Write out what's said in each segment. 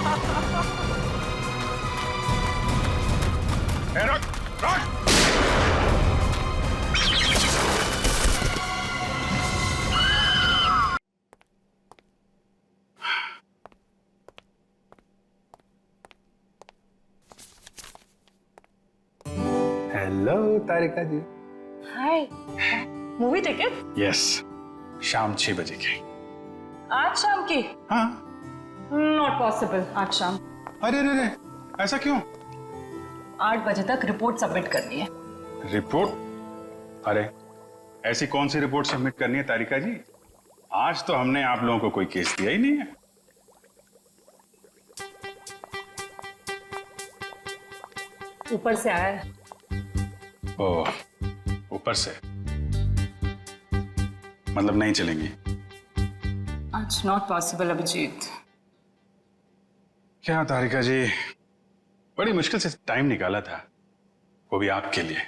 रुक, रुक। हेलो तारिका जी। हाय, movie ticket? Yes, शाम 6 बजे की। आज शाम की? हाँ। नॉट पॉसिबल आज शाम। अरे अरे अरे, ऐसा क्यों? 8 बजे तक रिपोर्ट सबमिट करनी है। रिपोर्ट? अरे ऐसी कौन सी रिपोर्ट सबमिट करनी है तारिका जी? आज तो हमने आप लोगों को कोई केस दिया ही नहीं है। ऊपर से आया है। ओह, ऊपर से मतलब नहीं चलेंगी? आज नॉट पॉसिबल अभिजीत। क्या तारिका जी, बड़ी मुश्किल से टाइम निकाला था, वो भी आपके लिए।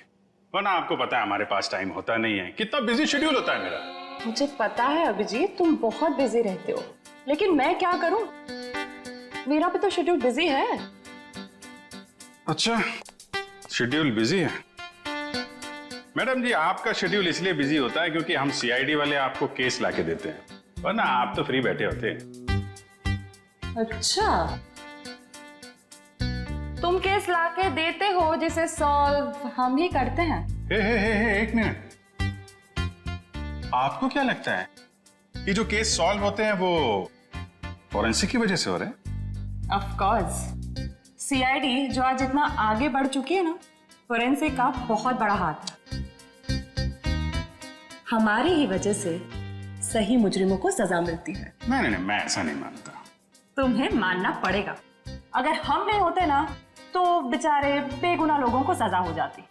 वरना आपको पता है हमारे पास टाइम होता नहीं है, कितना बिजी शेड्यूल होता है मेरा। मुझे पता है अभिजीत, तुम बहुत बिजी रहते हो, लेकिन मैं क्या करूं? मेरा भी तो शेड्यूल बिजी है। अच्छा, शेड्यूल बिजी है? मैडम जी, आपका शेड्यूल इसलिए बिजी होता है क्योंकि हम सीआईडी वाले आपको केस लाके देते हैं, वरना आप तो फ्री बैठे होते हैं। अच्छा, तुम केस लाके देते हो जिसे सॉल्व हम ही करते हैं। हे, एक मिनट। आपको क्या लगता है कि जो केस सॉल्व होते हैं वो फॉरेंसिक की वजह से हो रहे हैं? ऑफ कोर्स, सीआईडी जो आज इतना आगे बढ़ चुकी है ना, फोरेंसिक का बहुत बड़ा हाथ है। हमारी ही वजह से सही मुजरिमों को सजा मिलती है। नहीं, मैं ऐसा नहीं मानता। तुम्हें मानना पड़ेगा। अगर हम नहीं होते ना तो बेचारे बेगुनाह लोगों को सजा हो जाती।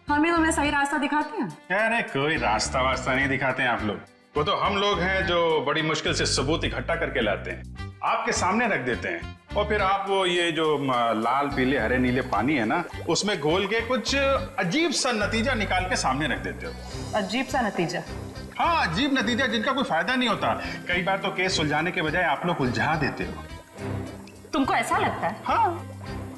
हम ही तुम्हें सही रास्ता दिखाते हैं। अरे कोई रास्ता वास्ता नहीं दिखाते हैं आप लोग, वो तो हम लोग हैं जो बड़ी मुश्किल से सबूत इकट्ठा करके लाते हैं, आपके सामने रख देते हैं, और फिर आप वो ये जो लाल पीले हरे नीले पानी है ना, उसमें घोल के कुछ अजीब सा नतीजा निकाल के सामने रख देते हो। अजीब सा नतीजा? हाँ, अजीब नतीजा जिनका कोई फायदा नहीं होता। कई बार तो केस सुलझाने के बजाय आप लोग उलझा देते हो। तुमको ऐसा लगता है? हाँ।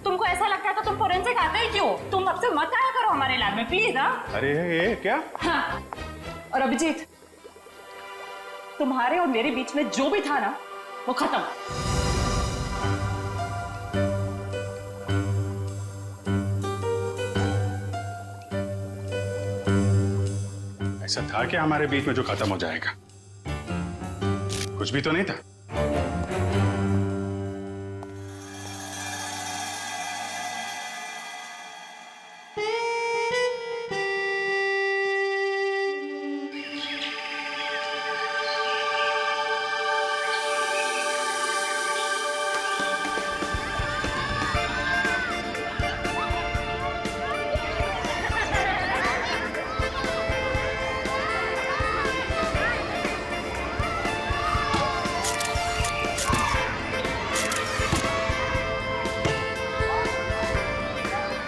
तुमको ऐसा लगता है तो तुम फोरेंसिक आते ही क्यों? तुम अब से मत आया करो हमारे लैब में प्लीज। अरे ये क्या? हाँ। और अभिजीत, तुम्हारे और मेरे बीच में जो भी था ना, वो खत्म। ऐसा था क्या हमारे बीच में जो खत्म हो जाएगा? कुछ भी तो नहीं था।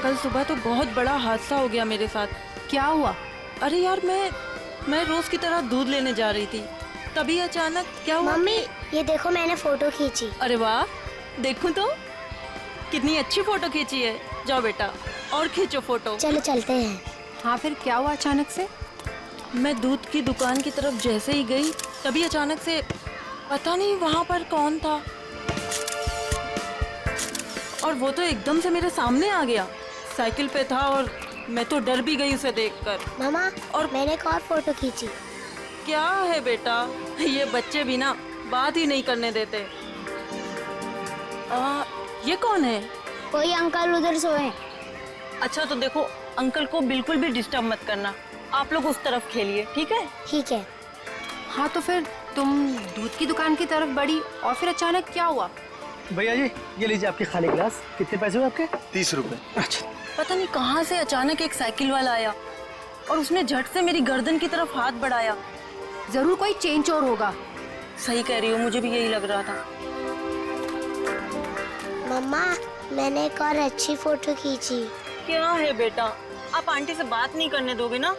कल सुबह तो बहुत बड़ा हादसा हो गया मेरे साथ। क्या हुआ? अरे यार, मैं रोज की तरह दूध लेने जा रही थी, तभी अचानक क्या हुआ? मम्मी, ये देखो मैंने फोटो खींची। अरे वाह, देखूं तो कितनी अच्छी फोटो खींची है। जाओ बेटा और खींचो फोटो। चलो चलते हैं। हाँ, फिर क्या हुआ अचानक से? मैं दूध की दुकान की तरफ जैसे ही गई, तभी अचानक से पता नहीं वहां पर कौन था, और वो तो एकदम से मेरे सामने आ गया। साइकिल पे था और मैं तो डर भी गई उसे देखकर। मामा, और मैंने एक और फोटो खींची। क्या है बेटा, ये बच्चे भी ना बात ही नहीं करने देते। ये कौन है? कोई अंकल उधर सोए। अच्छा तो देखो, अंकल को बिल्कुल भी डिस्टर्ब मत करना, आप लोग उस तरफ खेलिए, ठीक है? ठीक है। हाँ, तो फिर तुम दूध की दुकान की तरफ बढ़ी और फिर अचानक क्या हुआ? भैया जी, ये लीजिए आपके खाली गिलास। कितने पैसे हुए आपके? 30 रुपए। अच्छा। पता नहीं कहाँ से अचानक एक साइकिल वाला आया और उसने झट से मेरी गर्दन की तरफ हाथ बढ़ाया। जरूर कोई चेन चोर होगा। सही कह रही हो, मुझे भी यही लग रहा था। मम्मा, मैंने एक और अच्छी फोटो खींची। क्या है बेटा, आप आंटी से बात नहीं करने दोगे ना?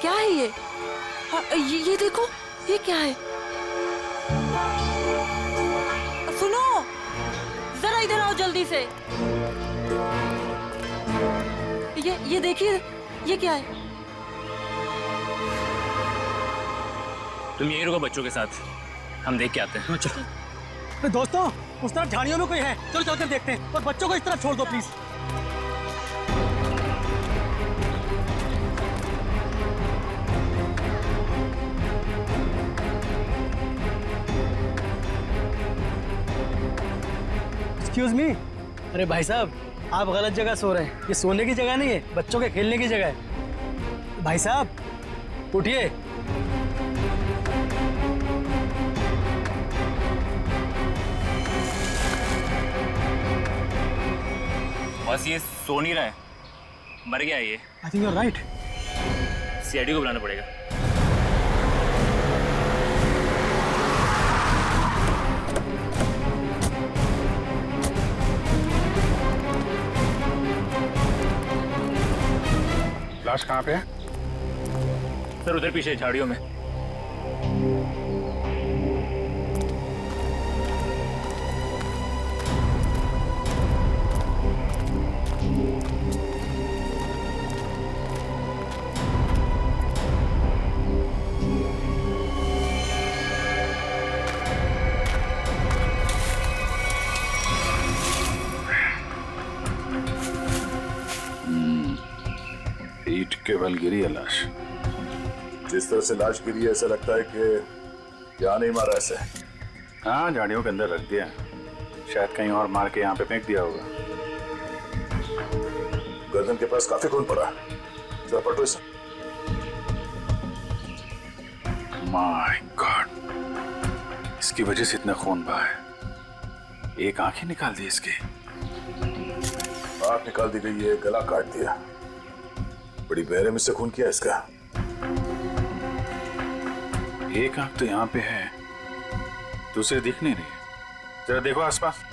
क्या है ये? ये देखो, ये क्या है? जल्दी से। ये देखिए, ये क्या है? तुम यही रुको बच्चों के साथ, हम देख के आते हैं। तो दोस्तों, उस तरफ झाड़ियों में कोई है, चलो चलकर देखते हैं। और बच्चों को इस तरफ छोड़ दो प्लीज। Excuse me. अरे भाई साहब, आप गलत जगह सो रहे हैं। ये सोने की जगह नहीं है, बच्चों के खेलने की जगह है। भाई साहब उठिए। बस ये सो नहीं रहा है, मर गया ये। I think you are right. CID को बुलाना पड़ेगा। लाश कहाँ पे है? सर उधर पीछे झाड़ियों में। ईंट के बल गिरी है लाश। जिस तरह से लाश गिरी है, ऐसा लगता है कि यहाँ नहीं मारा ऐसे। हाँ, झाड़ियों के अंदर रख दिया, शायद कहीं और मार के यहाँ पे फेंक दिया होगा। गर्दन के पास काफी खून पड़ा, जरा पटो इसे। माय गॉड, इसकी वजह से इतना खून बहा है। एक आंख ही निकाल दी इसकी। आंख निकाल दी गई है, गला काट दिया। बड़ी बेरहमी से खून किया इसका। एक आंख तो यहाँ पे है, दूसरी दिख नहीं रही। जरा देखो आसपास।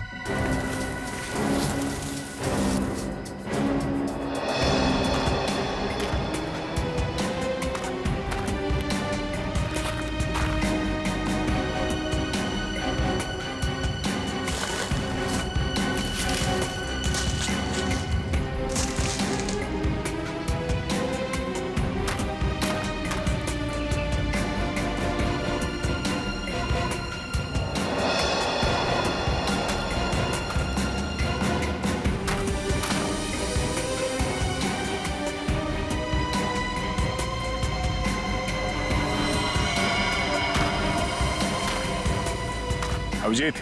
अभिजीत,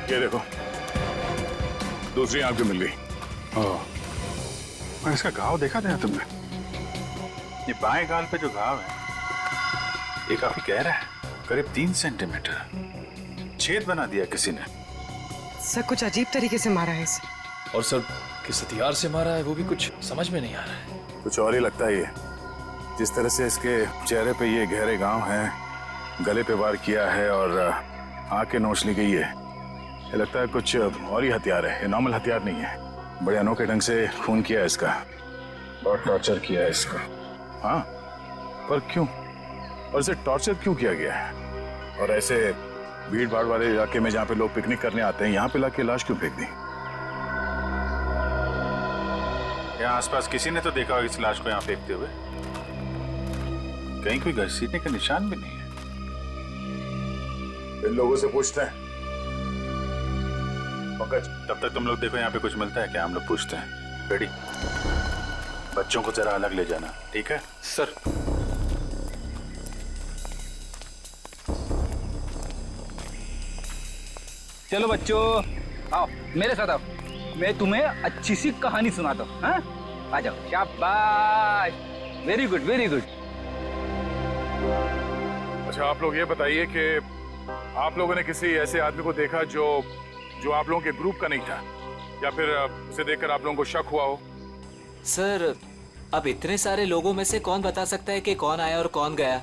ये देखो, दूसरी आंख भी मिल गई। ओह, और इसका घाव देखा था तुमने? ये बाएं गाल पे जो घाव है, ये काफी गहरा है, करीब 3 सेंटीमीटर। छेद बना दिया किसी ने। सर कुछ अजीब तरीके से मारा है इसे। और सर किस हथियार से मारा है वो भी कुछ समझ में नहीं आ रहा है। कुछ और ही लगता है ये। जिस तरह से इसके चेहरे पे ये गहरे घाव हैं, गले पे वार किया है और आंखें नोच ली गई है, ये लगता है कुछ और ही हथियार है। ये नॉर्मल हथियार नहीं है। बड़े अनोखे ढंग से खून किया है इसका, बहुत टॉर्चर किया है इसको। हाँ, पर क्यों? और इसे टॉर्चर क्यों किया गया है? और ऐसे भीड़ भाड़ वाले इलाके में जहाँ पे लोग पिकनिक करने आते हैं, यहाँ पे लाके लाश क्यों फेंक दी? यहाँ आसपास किसी ने तो देखा होगा इस लाश को यहाँ फेंकते हुए। कहीं कोई घसीटने का निशान भी नहीं है। इन लोगों से पूछते हैं। पंकज, तब तक तुम लोग देखो यहाँ पे कुछ मिलता है क्या, हम लोग पूछते हैं। रेडी? बच्चों को जरा अलग ले जाना, ठीक है? सर चलो बच्चों, आओ मेरे साथ आओ, मैं तुम्हें अच्छी सी कहानी सुनाता हूँ। हाँ, आ जाओ। शाबाश, वेरी गुड वेरी गुड। अच्छा, आप लोग ये बताइए कि आप लोगों ने किसी ऐसे आदमी को देखा जो आप लोगों के ग्रुप का नहीं था, या फिर उसे देखकर आप लोगों को शक हुआ हो? सर अब इतने सारे लोगों में से कौन बता सकता है कि कौन आया और कौन गया।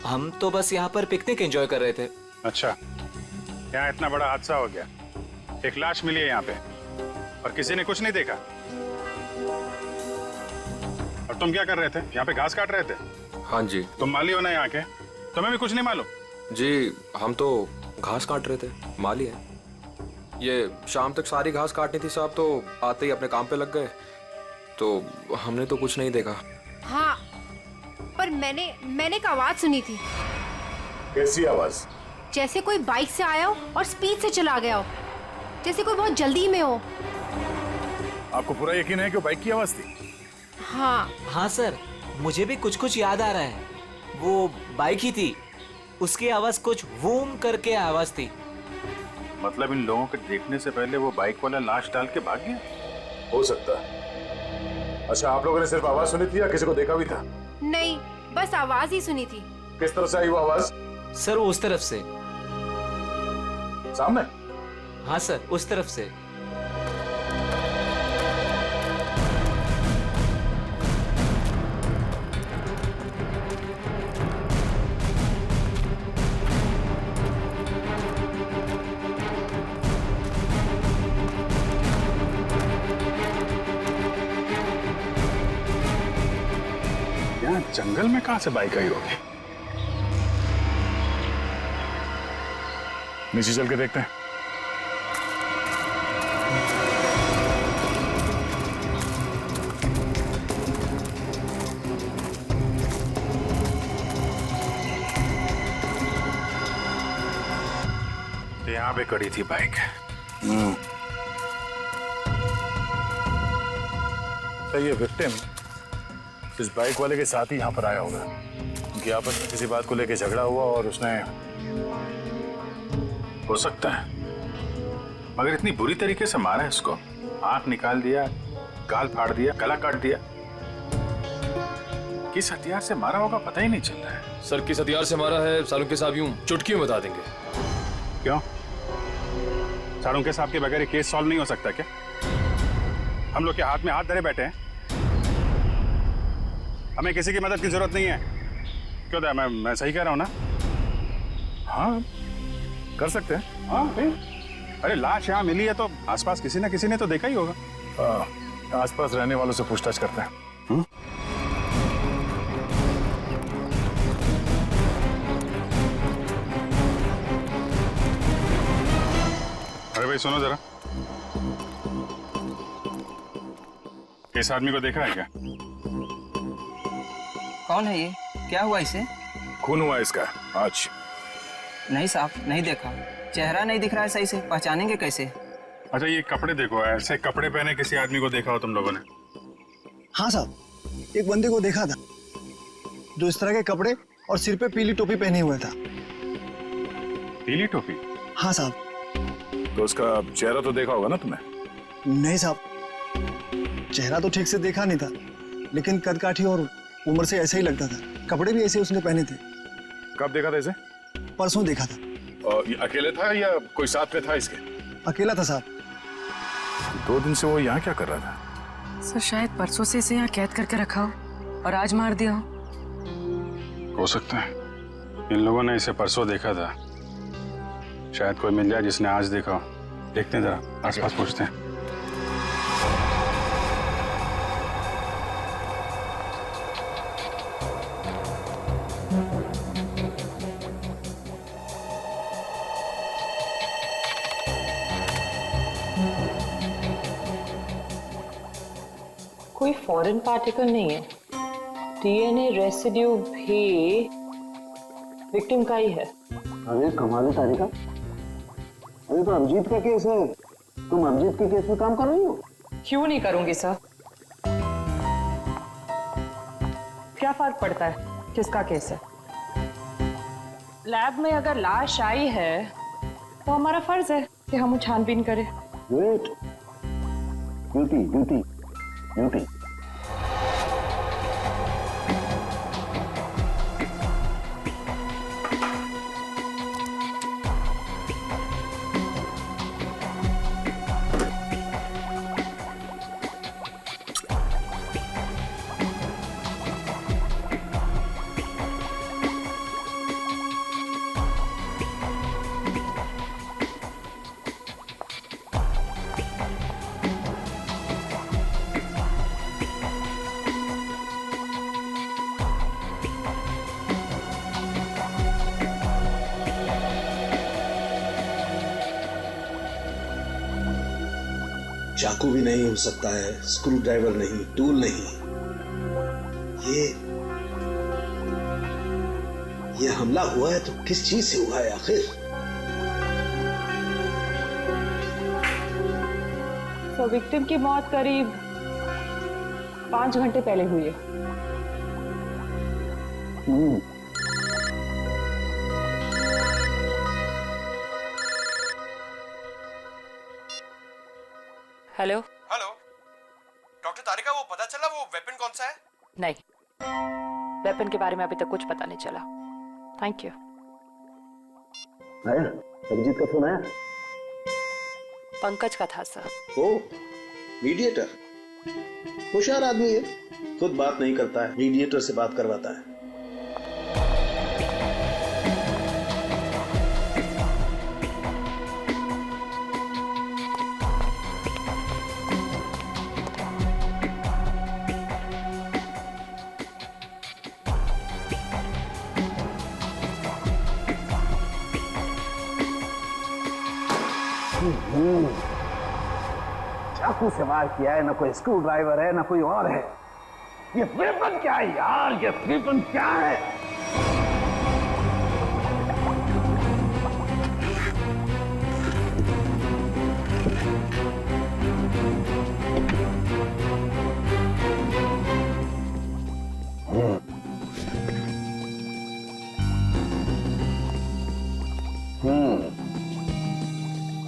हम तो बस यहाँ पर पिकनिक एंजॉय कर रहे थे। अच्छा, यहाँ इतना बड़ा हादसा हो गया, एक लाश मिली है यहाँ पे और किसी ने कुछ नहीं देखा। और तुम क्या कर रहे थे? यहाँ पे घास काट रहे थे? हाँ जी। तुम माली हो ना यहाँ के, तुम्हें भी कुछ नहीं मालूम? जी हम तो घास काट रहे थे, माली है। ये शाम तक सारी घास काटनी थी साहब, तो आते ही अपने काम पे लग गए, तो हमने तो कुछ नहीं देखा। हाँ, पर मैंने एक आवाज सुनी थी। कैसी आवाज? जैसे कोई बाइक से आया हो और स्पीड से चला गया हो, जैसे कोई बहुत जल्दी में हो। आपको पूरा यकीन है कि वो बाइक की आवाज थी? हाँ हाँ सर, मुझे भी कुछ कुछ याद आ रहा है। वो बाइक ही थी, उसकी आवाज कुछ वूम करके आवाज थी। मतलब इन लोगों के देखने से पहले वो बाइक वाला लाश डाल के भाग गया? हो सकता है। अच्छा, आप लोगों ने सिर्फ आवाज सुनी थी या किसी को देखा भी था? नहीं, बस आवाज ही सुनी थी। किस तरफ से आई वो आवाज? सर वो उस तरफ से। सामने? हाँ सर, उस तरफ से। यहाँ जंगल में कहाँ से बाइक आई होगी? नीचे चल के देखते हैं। तो यहाँ पे खड़ी थी बाइक। तो ये विक्टिम इस बाइक वाले के साथ ही यहाँ पर आया होगा। उनकी आपस में किसी बात को लेकर झगड़ा हुआ और उसने, हो सकता है, मगर इतनी बुरी तरीके से मारा है इसको। आंख निकाल दिया, गाल फाड़ दिया, गला काट दिया। किस हथियार से मारा होगा पता ही नहीं चल रहा है। सर किस हथियार से मारा है सालुंके साहब यूं चुटकी में बता देंगे। क्यों? सालुंके साहब के बगैर केस सॉल्व नहीं हो सकता क्या? हम लोग के हाथ में हाथ धरे बैठे हैं, हमें किसी की मदद की जरूरत नहीं है। क्यों दया, मैं सही कह रहा हूं ना? हाँ कर सकते हैं। हाँ फिर? अरे लाश यहाँ मिली है तो आसपास किसी ना किसी ने तो देखा ही होगा। आसपास रहने वालों से पूछताछ करते हैं। अरे भाई सुनो जरा, इस आदमी को देखा है क्या? कौन है ये? क्या हुआ इसे? खून हुआ इसका आज। नहीं साहब, नहीं देखा। चेहरा नहीं दिख रहा है सही से, पहचानेंगे कैसे? अच्छा ये कपड़े देखो, ऐसे कपड़े पहने किसी आदमी को देखा हो तुम लोगों ने? हाँ साहब, एक बंदे को देखा था जो इस तरह के कपड़े और सिर पे पीली टोपी पहने हुआ था। पीली टोपी? हाँ साहब। तो उसका चेहरा तो देखा होगा ना तुमने? नहीं साहब, चेहरा तो ठीक से देखा नहीं था, लेकिन कद काठी और उम्र से ऐसा ही लगता था। कपड़े भी ऐसे उसने पहने थे। कब देखा था इसे? परसों देखा था। और ये अकेले था या कोई साथ में था इसके? अकेला था साहब। 2 दिन से वो यहाँ क्या कर रहा था? सर शायद परसों से इसे यहाँ कैद करके रखा हो और आज मार दिया हो सकता है इन लोगों ने इसे परसों देखा था। शायद कोई मिल जाए जिसने आज देखा हो। देखते हैं जरा, आसपास पूछते हैं। कोई फॉरेन पार्टिकल नहीं है। डीएनए रेसिड्यू भी विक्टिम का ही है। अरे कमाल है तारिका, अरे तो अमजीत का केस है, तुम अमजीत के केस में काम कर रही हो? क्यों नहीं करूंगी सर? क्या फर्क पड़ता है किसका केस है? लैब में अगर लाश आई है तो हमारा फर्ज है कि हम छानबीन करें। Wait, duty duty duty. चाकू भी नहीं हो सकता है, स्क्रू ड्राइवर नहीं, टूल नहीं। ये हमला हुआ है तो किस चीज से हुआ है आखिर? तो विक्टिम की मौत करीब 5 घंटे पहले हुई है। हेलो हेलो डॉक्टर तारिका, वो पता चला वो वेपन कौन सा है? नहीं, वेपन के बारे में अभी तक कुछ पता नहीं चला। Thank you. आया अभिजीत का फोन आया? पंकज का था सर। ओ मीडिएटर, होशियार आदमी है, खुद बात नहीं करता है, मीडिएटर से बात करवाता है। चाकू से वार किया है, ना कोई स्क्रू ड्राइवर है, ना कोई और है। ये वेपन क्या है यार? ये वेपन क्या है?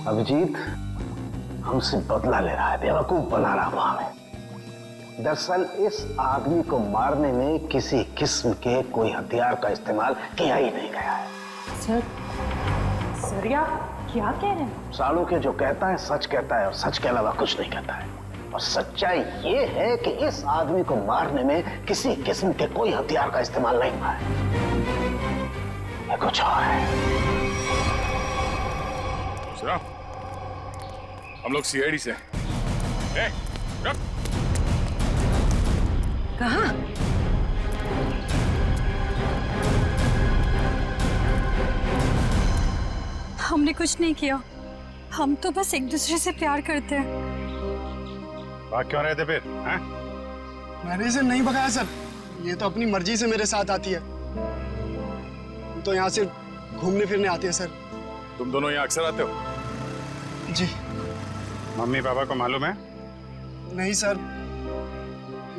अभिजीत हमसे बदला ले रहा है, बेवकूफ बना रहा हुआ हमें। दरअसल इस आदमी को मारने में किसी किस्म के कोई हथियार का इस्तेमाल किया ही नहीं गया है। सर आप क्या कह रहे हैं? सालों के जो कहता है सच कहता है, और सच के अलावा कुछ नहीं कहता है। और सच्चाई ये है कि इस आदमी को मारने में किसी किस्म के कोई हथियार का इस्तेमाल नहीं हुआ है। ये कुछ और है। सुनो, हम लोग सीआईडी से। कहाँ? हमने कुछ नहीं किया, हम तो बस एक दूसरे से प्यार करते हैं। भाग क्यों रहे थे फिर? हैं? मैंने इसे नहीं भगाया सर, ये तो अपनी मर्जी से मेरे साथ आती है। तो यहाँ से घूमने फिरने आती है सर। तुम दोनों यहाँ अक्सर आते हो? जी। मम्मी पापा को मालूम है? नहीं सर,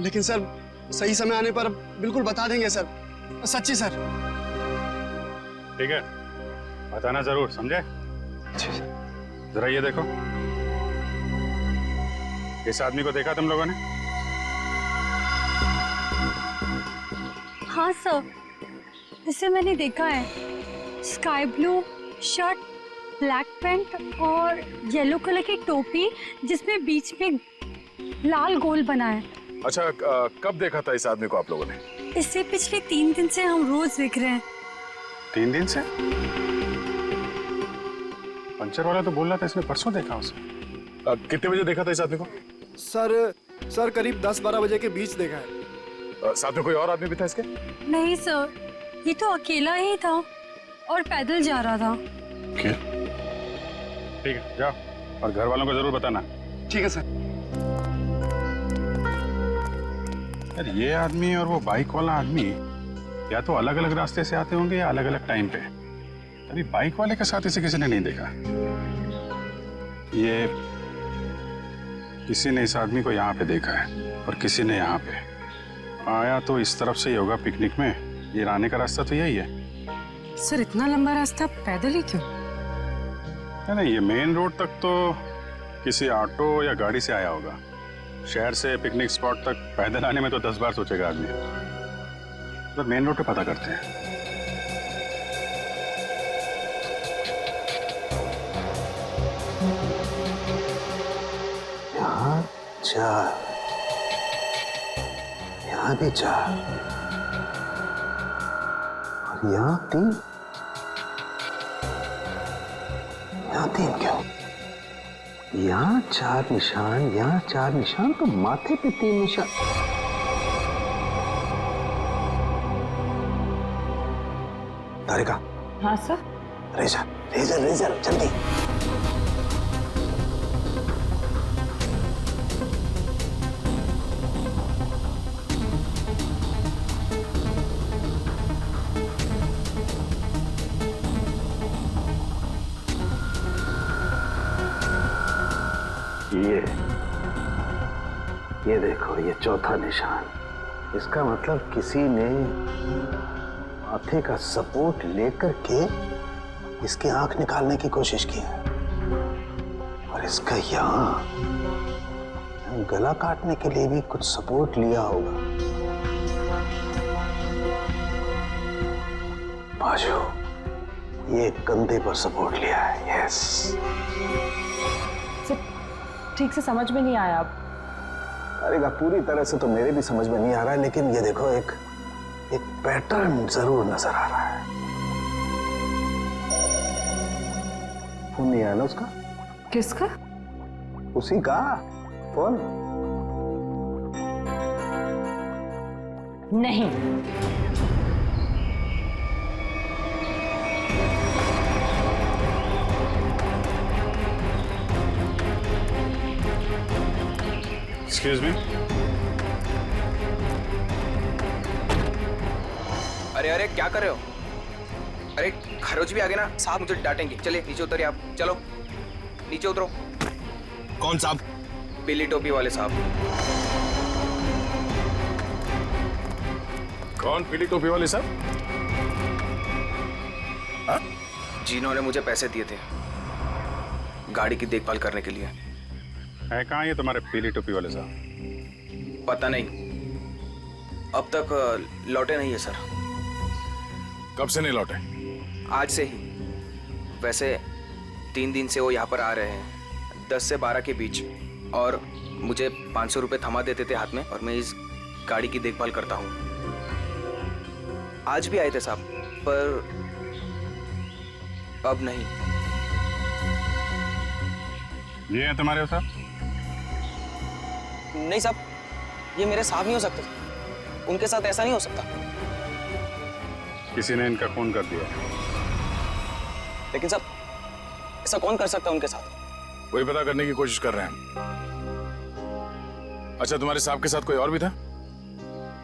लेकिन सर सही समय आने पर बिल्कुल बता देंगे सर, सच्ची सर। ठीक है, बताना जरूर, समझे? जरा ये देखो, इस आदमी को देखा तुम लोगों ने? हाँ सर, इसे मैंने देखा है। Sky blue shirt, black pant और येलो कलर की टोपी जिसमें बीच में लाल गोल बना है। अच्छा, कब देखा था इस आदमी को आप लोगों ने? इसे पिछले 3 दिन से हम रोज देख रहे हैं। 3 दिन से? पंचर वाला तो बोल रहा था इसने परसों देखा उसे। कितने बजे देखा था इस आदमी को? सर करीब 10-12 बजे के बीच देखा है। साथ में कोई और आदमी भी था इसके? नहीं सर, ये तो अकेला ही था और पैदल जा रहा था। ठीक है, जाओ और घर वालों को जरूर बताना। ठीक है सर। यार ये आदमी और वो बाइक वाला आदमी या तो अलग अलग रास्ते से आते होंगे या अलग अलग टाइम पे। अभी बाइक वाले के साथ इसे किसी ने नहीं देखा। ये किसी ने इस आदमी को यहाँ पे देखा है और किसी ने यहाँ पे। आया तो इस तरफ से ही होगा पिकनिक में। ये आने का रास्ता तो यही है। सर इतना लंबा रास्ता पैदल ही क्यों? नहीं, ये मेन रोड तक तो किसी ऑटो या गाड़ी से आया होगा। शहर से पिकनिक स्पॉट तक पैदल आने में तो 10 बार सोचेगा आदमी। तो मेन रोड पे पता करते हैं। यहाँ 4, यहाँ भी 4 और यहाँ 3। यहाँ 3 क्यों? यहाँ 4 निशान, यहाँ 4 निशान, तो माथे पे 3 निशान। तारिका। हाँ सर। रेजर रेजर रेजर जल्दी। ये देखो, ये चौथा निशान। इसका मतलब किसी ने माथे का सपोर्ट लेकर के इसकी आंख निकालने की कोशिश की है, और इसका यहाँ गला काटने के लिए भी कुछ सपोर्ट लिया होगा। बाजू, ये कंधे पर सपोर्ट लिया है। यस, ठीक से समझ में नहीं आया। अब अरे पूरी तरह से तो मेरे भी समझ में नहीं आ रहा है, लेकिन ये देखो एक पैटर्न जरूर नजर आ रहा है। फोन नहीं आया ना उसका? किसका? उसी का फोन। नहीं, एक्सक्यूज मी। अरे अरे क्या कर रहे हो? अरे खरोच भी आ गए ना साहब, मुझे डांटेंगे। चलिए नीचे उतरिए आप, चलो नीचे उतरो। कौन साहब? पीली टोपी वाले साहब। कौन पीली टोपी वाले साहब? जिन्होंने मुझे पैसे दिए थे गाड़ी की देखभाल करने के लिए। है कहाँ ये तुम्हारे पीली टोपी वाले साहब? पता नहीं, अब तक लौटे नहीं है सर। कब से नहीं लौटे? आज से ही। वैसे 3 दिन से वो यहाँ पर आ रहे हैं, 10 से 12 के बीच, और मुझे 500 रुपये थमा देते थे हाथ में, और मैं इस गाड़ी की देखभाल करता हूँ। आज भी आए थे साहब, पर अब नहीं। ये है तुम्हारे साहब? नहीं साहब, ये मेरे साहब नहीं हो सकते। उनके साथ ऐसा नहीं हो सकता। किसी ने इनका खून कर दिया। लेकिन साहब, ऐसा कौन कर सकता है उनके साथ? वही पता करने की कोशिश कर रहे हैं। अच्छा, तुम्हारे साहब के साथ कोई और भी था?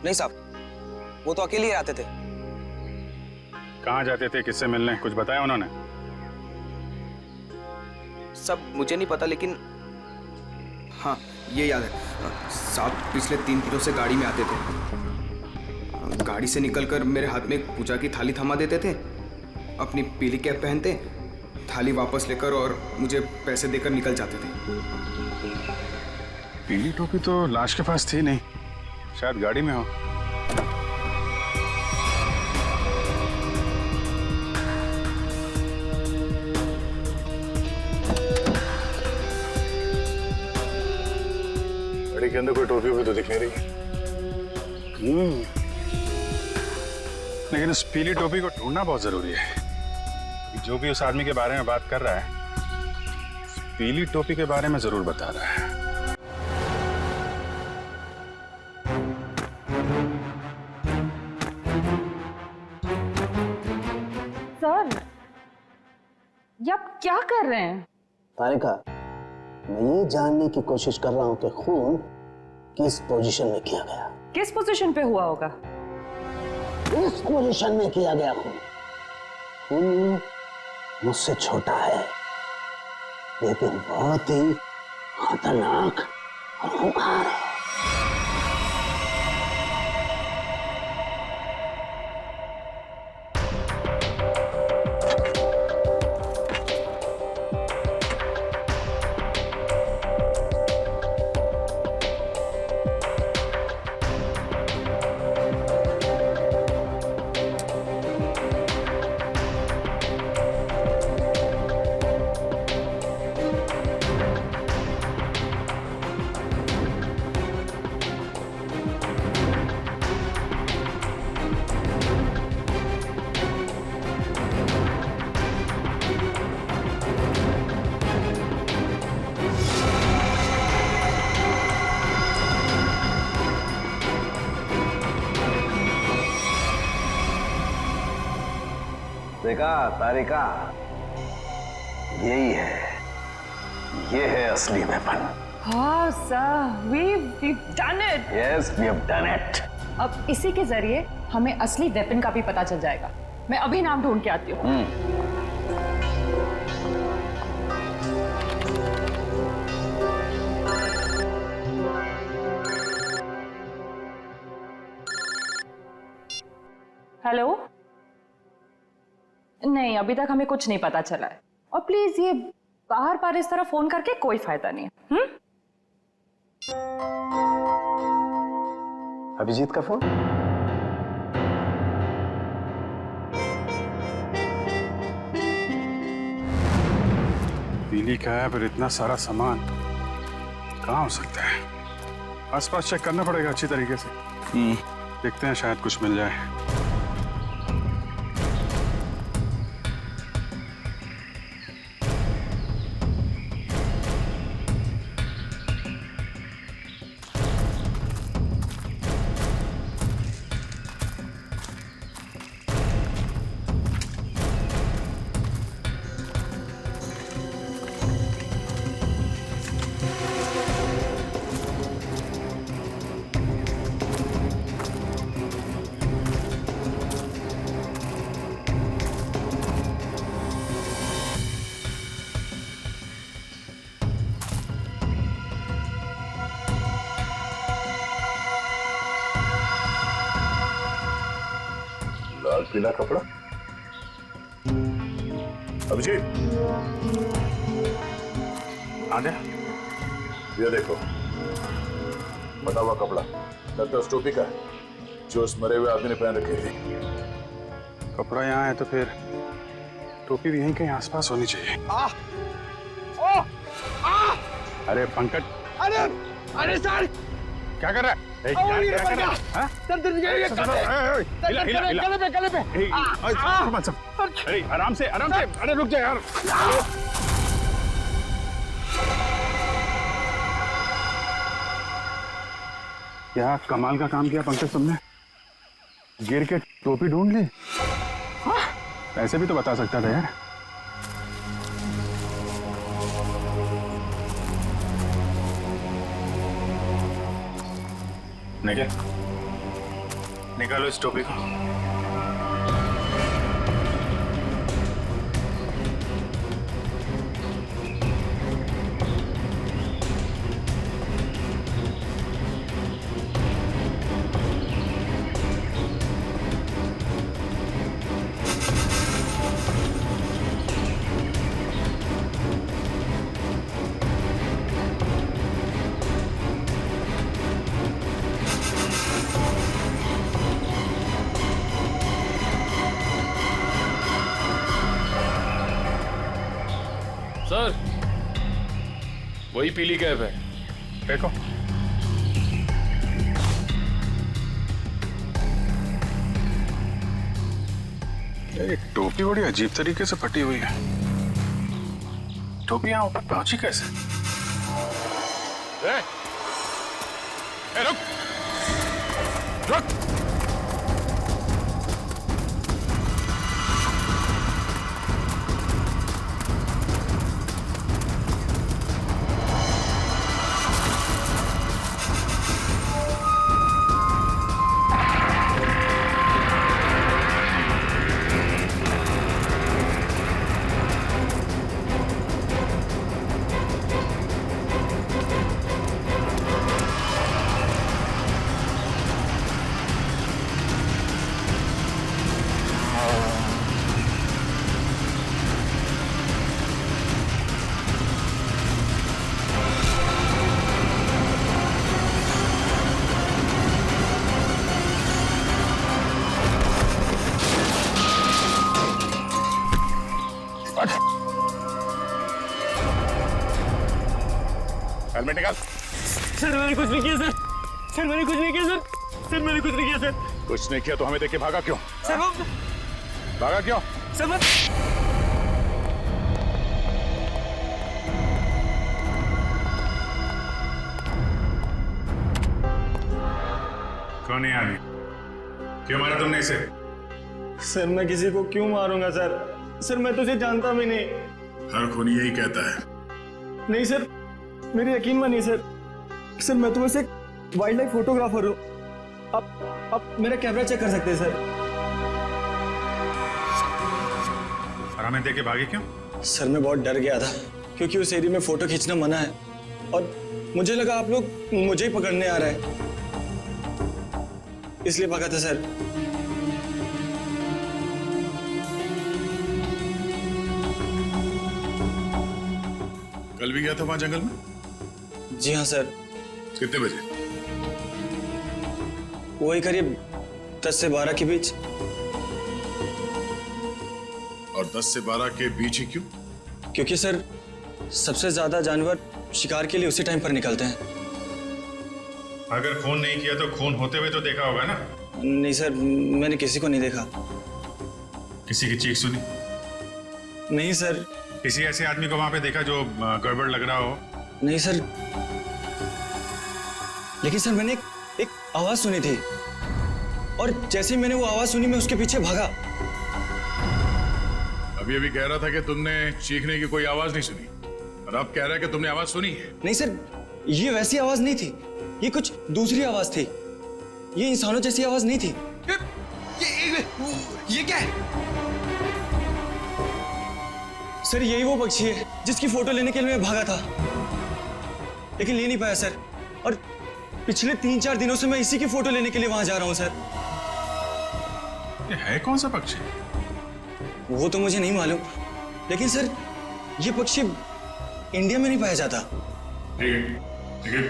नहीं साहब, वो तो अकेले ही रहते थे। कहाँ जाते थे, किससे मिलने, कुछ बताया उन्होंने? सब मुझे नहीं पता, लेकिन हाँ ये याद है साहब, पिछले 3 दिनों से गाड़ी में आते थे। गाड़ी से निकलकर मेरे हाथ में एक पूजा की थाली थमा देते थे, अपनी पीली कैप पहनते, थाली वापस लेकर और मुझे पैसे देकर निकल जाते थे। पीली टोपी तो लाश के पास थी नहीं, शायद गाड़ी में हो। गाड़ी के अंदर कोई टोपी भी तो दिख नहीं रही। लेकिन उस पीली टोपी को ढूंढना बहुत जरूरी है। जो भी उस आदमी के बारे में बात कर रहा है, उस पीली टोपी के बारे में जरूर बता रहा है। सर, ये आप क्या कर रहे हैं? तारिका, मैं ये जानने की कोशिश कर रहा हूं कि खून किस पोजीशन में किया गया। किस पोजीशन पे हुआ होगा? इस पोजीशन में किया गया खून। खून मुझसे छोटा है, लेकिन बहुत ही खतरनाक और खूंखार है। देखा तारिका, यही है, ये है असली वेपन। हाँ sir, we've done it. Yes, we have done it. अब इसी के जरिए हमें असली वेपन का भी पता चल जाएगा। मैं अभी नाम ढूंढ के आती हूँ। हेलो। नहीं, अभी तक हमें कुछ नहीं पता चला है। और प्लीज ये बार बार इस तरह फोन करके कोई फायदा नहीं है। अभिजीत का फोन? पीली का है, पर इतना सारा सामान कहाँ हो सकता है? आसपास चेक करना पड़ेगा अच्छी तरीके से। देखते हैं, शायद कुछ मिल जाए। लाल पीला कपड़ा। अभिजीत, आगे ये देखो, बटा हुआ कपड़ा लगता है उस टोपी का है जो उस मरे हुए आदमी ने पहन रखी थी। कपड़ा यहाँ है तो फिर टोपी भी यहीं कहीं आसपास होनी चाहिए। अरे पंकज, अरे सर, क्या कर रहा है? क्या कर रहा है? हाँ? गले पे। अरे आराम से, अरे रुक जा यार। क्या कमाल का काम किया पंकज तुमने, गिर के टोपी ढूंढ ली। ऐसे भी तो बता सकता था यार। निकालो इस टोपी को। सर, वही पीली कैप है। देखो, ये टोपी बड़ी अजीब तरीके से फटी हुई है। टोपी यहाँ ऊपर पहुंची कैसे? रुक रुक। हेलमेट निकाल। सर मैंने कुछ नहीं किया सर। सर मैंने कुछ नहीं किया सर। सर मैंने कुछ नहीं किया सर। कुछ नहीं किया तो हमें देख के भागा क्यों? सर भागा क्यों? सर मैं कौन है आदमी? क्यों मारा तुमने इसे? सर मैं किसी को क्यों मारूंगा सर? सर मैं तो उसे जानता भी नहीं। हर खूनी यही कहता है। नहीं सर, मेरी यकीन मानिए सर। सर मैं तो बस एक वाइल्ड लाइफ फोटोग्राफर हूँ। आप मेरा कैमरा चेक कर सकते हैं सर। और हमें देख के भागे क्यों? सर मैं बहुत डर गया था क्योंकि उस एरिया में फोटो खींचना मना है और मुझे लगा आप लोग मुझे ही पकड़ने आ रहे हैं, इसलिए भागा था सर। कल भी गया था वहां जंगल में? जी हाँ सर। कितने बजे? वही करीब 10 से 12 के बीच। और 10 से 12 के बीच ही क्यों? क्योंकि सर सबसे ज्यादा जानवर शिकार के लिए उसी टाइम पर निकलते हैं। अगर खून नहीं किया तो खून होते हुए तो देखा होगा ना? नहीं सर, मैंने किसी को नहीं देखा। किसी की चीख सुनी? नहीं सर। किसी ऐसे आदमी को वहां पे देखा जो गड़बड़ लग रहा हो? नहीं सर, लेकिन सर मैंने एक आवाज सुनी थी और जैसे ही मैंने वो आवाज सुनी मैं उसके पीछे भागा। अभी अभी कह रहा था कि तुमने चीखने की कोई आवाज नहीं सुनी और अब कह रहा है कि तुमने आवाज सुनी है। नहीं सर, ये वैसी आवाज नहीं थी, ये कुछ दूसरी आवाज थी। ये इंसानों जैसी आवाज नहीं थी। ये क्या है? सर यही वो पक्षी है जिसकी फोटो लेने के लिए मैं भागा था, लेकिन ले नहीं पाया सर। और पिछले 3-4 दिनों से मैं इसी की फोटो लेने के लिए वहां जा रहा हूं सर। ये है कौन सा पक्षी? वो तो मुझे नहीं मालूम, लेकिन सर ये पक्षी इंडिया में नहीं पाया जाता। ठीक है,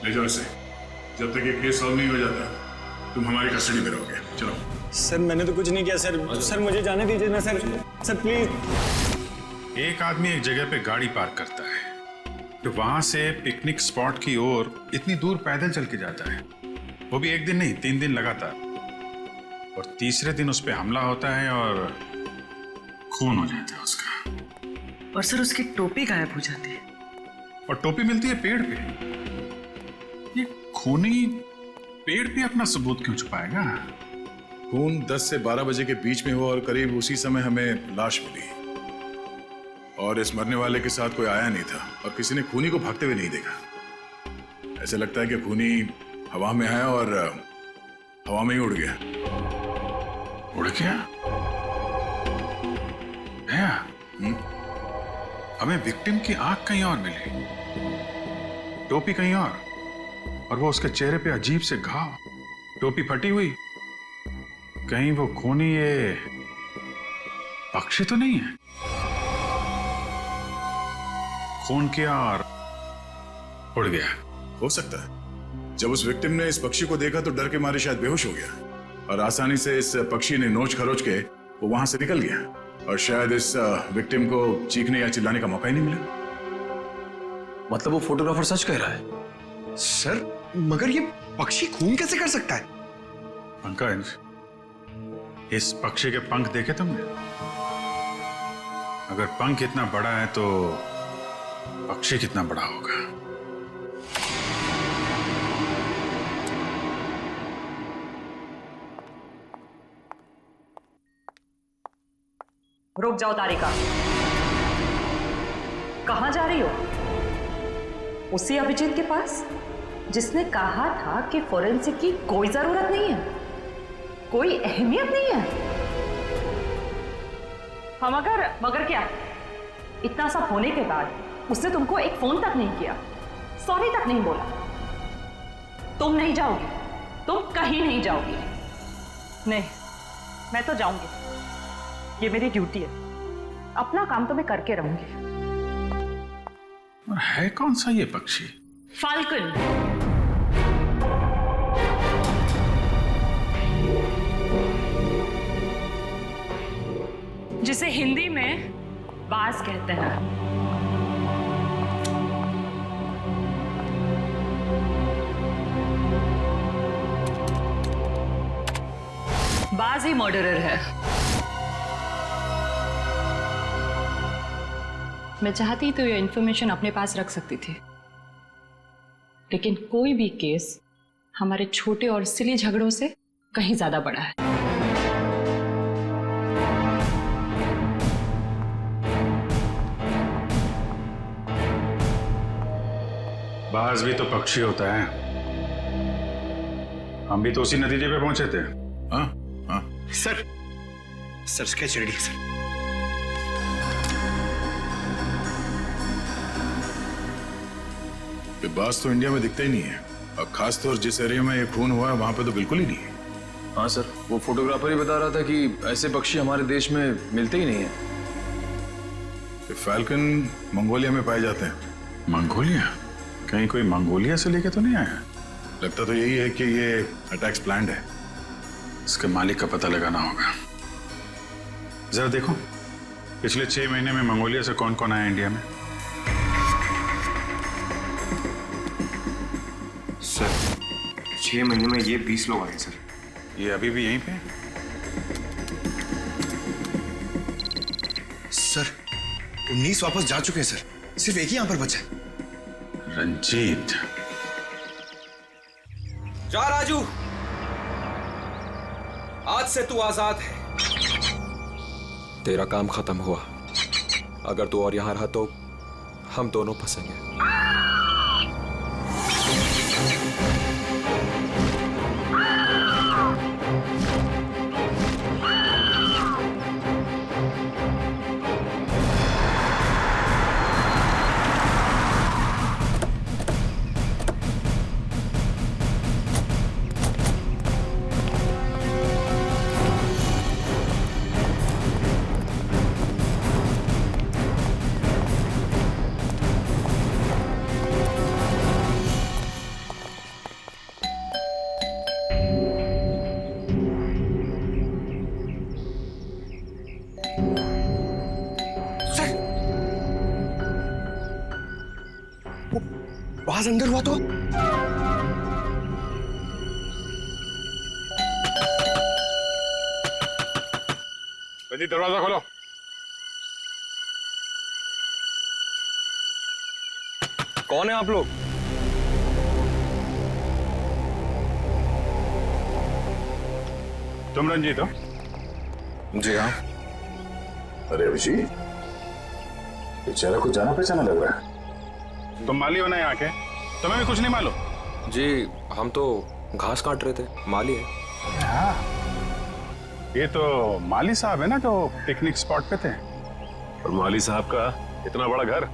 ले जाओ इसे। जब तक ये केस सॉल्व नहीं हो जाता तुम हमारी कस्टडी में रहोगे। चलो। सर मैंने तो कुछ नहीं किया सर। सर मुझे जाने दीजिए ना सर। Sir please. एक आदमी एक जगह पे गाड़ी पार्क करता है तो वहां से पिकनिक स्पॉट की ओर इतनी दूर पैदल चल के जाता है, वो भी एक दिन नहीं 3 दिन लगातार, और तीसरे दिन उस पर हमला होता है और खून हो जाता है उसका। और सर उसकी टोपी गायब हो जाती है। और टोपी मिलती है पेड़ पे। ये खूनी पेड़ पे अपना सबूत क्यों छुपाएगा? खून 10 से 12 बजे के बीच में हुआ और करीब उसी समय हमें लाश मिली और इस मरने वाले के साथ कोई आया नहीं था और किसी ने खूनी को भागते हुए नहीं देखा। ऐसा लगता है कि खूनी हवा में आया और हवा में ही उड़ गया। उड़ गया? हमें विक्टिम की आंख कहीं और मिली, टोपी कहीं और वो उसके चेहरे पे अजीब से घाव, टोपी फटी हुई। कहीं वो खूनी ये पक्षी तो नहीं है? खून किया और उड़ गया। हो सकता है जब उस विक्टिम ने इस पक्षी को देखा तो डर के मारे शायद बेहोश हो गया और आसानी से इस पक्षी ने नोच खरोच के वो वहां से निकल गया और शायद इस विक्टिम को चीखने या चिल्लाने का मौका ही नहीं मिला। मतलब वो फोटोग्राफर सच कह रहा है? सर मगर ये पक्षी खून कैसे कर सकता है? पंकज, इस पक्षी के पंख देखे तुमने? अगर पंख इतना बड़ा है तो पक्षी कितना बड़ा होगा? रुक जाओ तारिका, कहां जा रही हो? उसी अभिजीत के पास जिसने कहा था कि फोरेंसिक की कोई जरूरत नहीं है, कोई अहमियत नहीं है। हाँ मगर क्या? इतना सब होने के बाद उसने तुमको एक फोन तक नहीं किया, सॉरी तक नहीं बोला। तुम नहीं जाओगी, तुम कहीं नहीं जाओगी। नहीं, मैं तो जाऊंगी, ये मेरी ड्यूटी है। अपना काम तो मैं करके रहूंगी। और है कौन सा ये पक्षी? फाल्कन। जिसे हिंदी में बाज कहते हैं। बाज ही मर्डरर है। मैं चाहती तो ये इंफॉर्मेशन अपने पास रख सकती थी, लेकिन कोई भी केस हमारे छोटे और सिली झगड़ों से कहीं ज्यादा बड़ा है। बाज भी तो पक्षी होता है। हम भी तो उसी नतीजे पे पहुंचे थे। हाँ हाँ सर स्केच रेडी है सर। बाज तो इंडिया में दिखता ही नहीं है और खासतौर जिस एरिया में ये खून हुआ है वहां पे तो बिल्कुल ही नहीं है। हाँ सर, वो फोटोग्राफर ही बता रहा था कि ऐसे पक्षी हमारे देश में मिलते ही नहीं है। फैल्कन मंगोलिया में पाए जाते हैं। मंगोलिया? कहीं कोई मंगोलिया से लेके तो नहीं आया? लगता तो यही है कि ये अटैक्स प्लान्ड है। इसके मालिक का पता लगाना होगा। जरा देखो पिछले 6 महीने में मंगोलिया से कौन कौन आया इंडिया में। सर 6 महीने में ये 20 लोग आए सर। ये अभी भी यहीं पे? सर 19 वापस जा चुके हैं सर, सिर्फ एक ही यहां पर बचा है। रंजीत। जा राजू, आज से तू आजाद है। तेरा काम खत्म हुआ। अगर तू और यहां रहा तो हम दोनों फंसेंगे। आवाज अंदर हुआ तो? रंजीत दरवाजा खोलो। कौन है आप लोग? तुम रंजीत हो? जी हाँ। अरे अभिजीत, ये चेहरा कुछ जाना पहचाना लग रहा है। तुम माली हो ना यहाँ के? तुम्हें भी कुछ नहीं मालूम? जी हम तो घास काट रहे थे, माली है। हाँ, ये तो माली साहब है ना जो पिकनिक स्पॉट पे थे। और माली साहब का इतना बड़ा घर?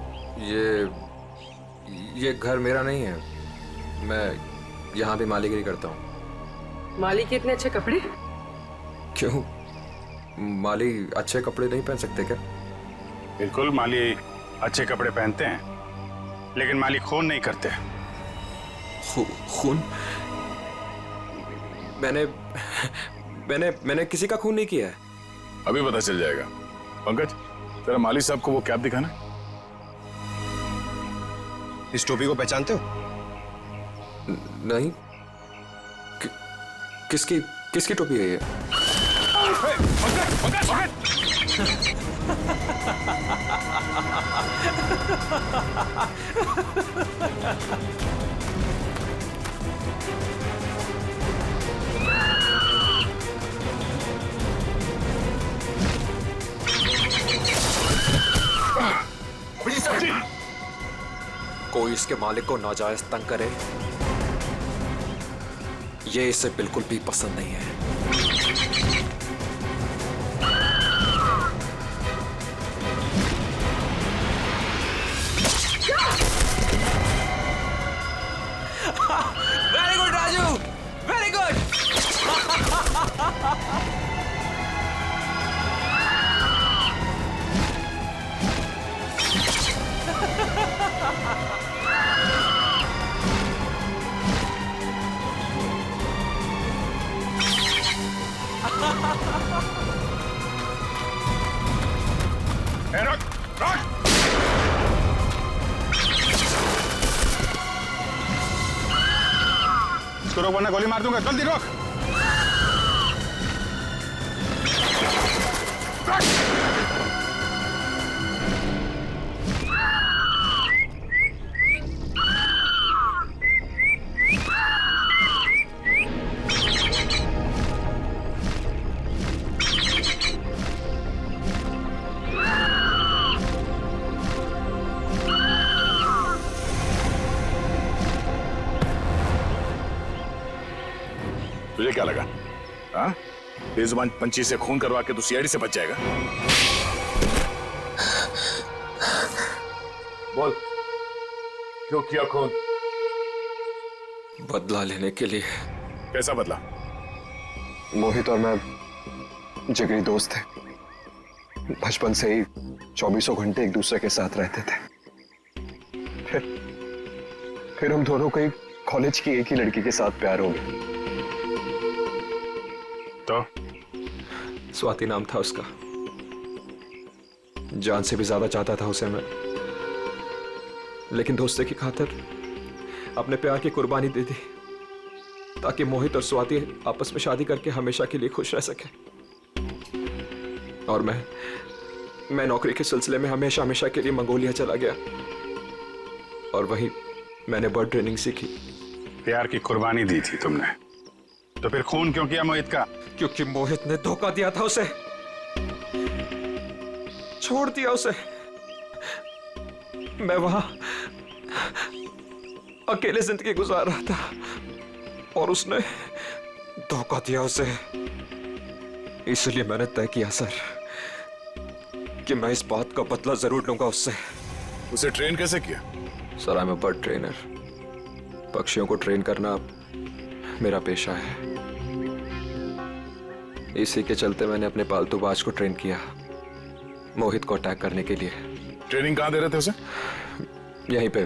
ये घर मेरा नहीं है, मैं यहाँ भी मालीगिरी करता हूँ। माली के इतने अच्छे कपड़े? क्यों, माली अच्छे कपड़े नहीं पहन सकते क्या? बिल्कुल, माली अच्छे कपड़े पहनते हैं, लेकिन माली खून नहीं करते। खून? मैंने किसी का खून नहीं किया है। अभी पता चल जाएगा। पंकज, तेरा माली साहब को वो कैप दिखाना। इस टोपी को पहचानते हो? नहीं। किसकी टोपी है ये? कोई इसके मालिक को नाजायज तंग करे, ये इसे बिल्कुल भी पसंद नहीं है। Very good Raju, very good. रुक, रुक। इसको रोक वरना गोली मार दूंगा। जल्दी रोक। तुझे क्या लगा? हाँ, बेजुबान पंछी से खून करवा के तू सीआईडी से बच जाएगा? बोल, क्यों किया खून? बदला लेने के लिए। कैसा बदला? मोहित और मैं जिगरी दोस्त थे, बचपन से ही 24 घंटे एक दूसरे के साथ रहते थे। फिर हम दोनों को एक कॉलेज की एक ही लड़की के साथ प्यार हो गया। तो स्वाति नाम था उसका। जान से भी ज्यादा चाहता था उसे मैं, लेकिन दोस्ती की खातिर अपने प्यार की कुर्बानी दे दी ताकि मोहित और स्वाति आपस में शादी करके हमेशा के लिए खुश रह सके। और मैं नौकरी के सिलसिले में हमेशा हमेशा के लिए मंगोलिया चला गया और वहीं मैंने बर्ड ट्रेनिंग सीखी। प्यार की कुर्बानी दी थी तुमने, तो फिर खून क्यों किया मोहित का? क्योंकि मोहित ने धोखा दिया था उसे, छोड़ दिया उसे। मैं वहां अकेले जिंदगी गुजार रहा था और उसने धोखा दिया उसे। इसलिए मैंने तय किया सर कि मैं इस बात का बदला जरूर लूंगा उससे। उसे ट्रेन कैसे किया? Sir, I am a bird trainer. पक्षियों को ट्रेन करना मेरा पेशा है। इसी के चलते मैंने अपने पालतू बाज को ट्रेन किया मोहित को अटैक करने के लिए। ट्रेनिंग कहाँ दे रहे थे उसे? यहीं पे,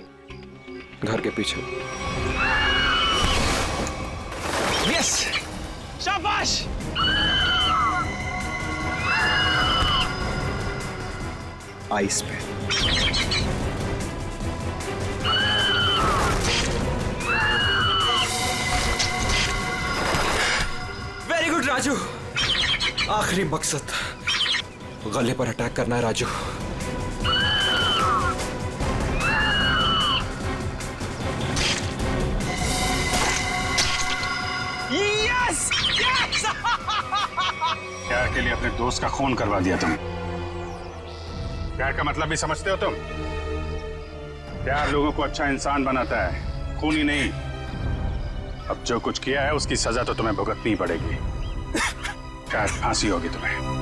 घर के पीछे। यस, शाबाश। आइस पे। Very good Raju. आखिरी मकसद गले पर अटैक करना है राजू। Yes yes. प्यार के लिए अपने दोस्त का खून करवा दिया तुम। प्यार का मतलब भी समझते हो तुम? प्यार लोगों को अच्छा इंसान बनाता है, खून ही नहीं। अब जो कुछ किया है उसकी सजा तो तुम्हें भुगतनी पड़ेगी। क्या फांसी होगी तुम्हें।